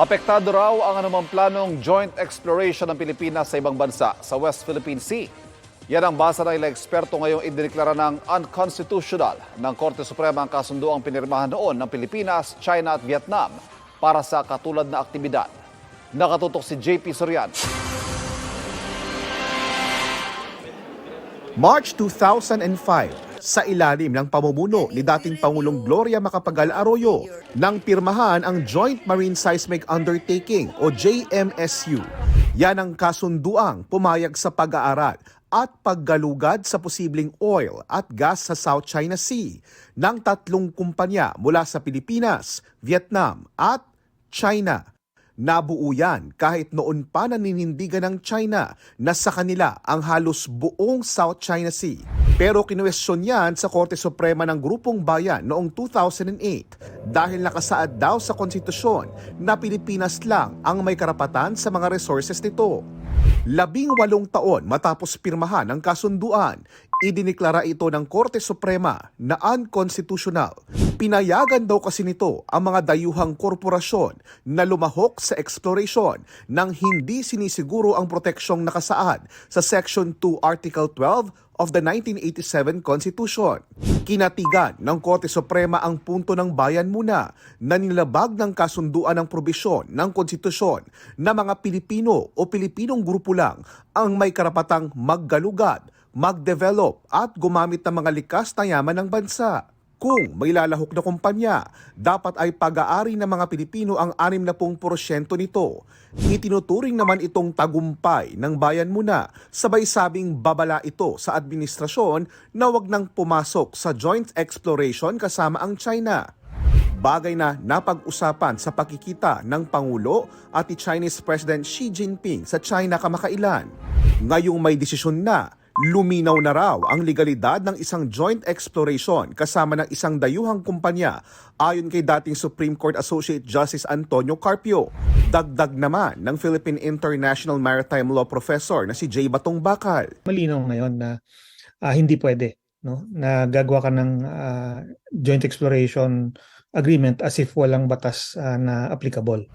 Apektado raw ang anumang planong joint exploration ng Pilipinas sa ibang bansa sa West Philippine Sea. Yan ang basa ng ilang eksperto ngayong idineklara ng unconstitutional ng Korte Suprema ang kasunduang pinirmahan noon ng Pilipinas, China at Vietnam para sa katulad na aktibidad. Nakatutok si JP Soriano. March 2005, sa ilalim ng pamumuno ni dating Pangulong Gloria Macapagal Arroyo, nang pirmahan ang Joint Marine Seismic Undertaking o JMSU. Yan ang kasunduang pumayag sa pag-aaral at paggalugad sa posibleng oil at gas sa South China Sea ng tatlong kumpanya mula sa Pilipinas, Vietnam at China. Nabuo yan kahit noon pa naninindigan ng China na sa kanila ang halos buong South China Sea. Pero kinuwestiyon yan sa Korte Suprema ng Grupong Bayan noong 2008 dahil nakasaad daw sa konstitusyon na Pilipinas lang ang may karapatan sa mga resources nito. 18 taon matapos pirmahan ang kasunduan, idineklara ito ng Korte Suprema na unconstitutional. Pinayagan daw kasi nito ang mga dayuhang korporasyon na lumahok sa exploration nang hindi sinisiguro ang proteksyong nakasaad sa Section 2 Article 12 of the 1987 Constitution. Kinatigan ng Korte Suprema ang punto ng bayan muna na nilabag ng kasunduan ng probisyon ng konstitusyon na mga Pilipino o Pilipinong grupo lang ang may karapatang maggalugad, mag-develop at gumamit ng mga likas na yaman ng bansa. Kung may lalahok na kumpanya, dapat ay pag-aari ng mga Pilipino ang 60% nito. Itinuturing naman itong tagumpay ng bayan muna, sabay sabing babala ito sa administrasyon na wag nang pumasok sa joint exploration kasama ang China. Bagay na napag-usapan sa pakikita ng Pangulo at ni Chinese President Xi Jinping sa China kamakailan. Ngayong may desisyon na, luminaw na raw ang legalidad ng isang joint exploration kasama ng isang dayuhang kumpanya ayon kay dating Supreme Court Associate Justice Antonio Carpio. Dagdag naman ng Philippine International Maritime Law Professor na si J. Batong Bakal. Malinaw ngayon na hindi pwede, no, na gagawa ka ng joint exploration agreement as if walang batas na applicable.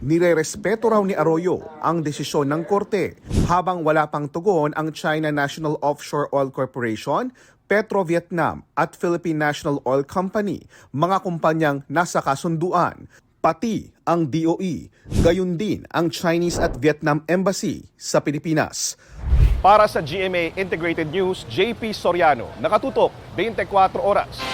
Nirerespeto raw ni Arroyo ang desisyon ng korte habang wala pang tugon ang China National Offshore Oil Corporation, Petro Vietnam at Philippine National Oil Company, mga kumpanyang nasa kasunduan, pati ang DOE, gayon din ang Chinese at Vietnam Embassy sa Pilipinas. Para sa GMA Integrated News, JP Soriano, nakatutok 24 oras.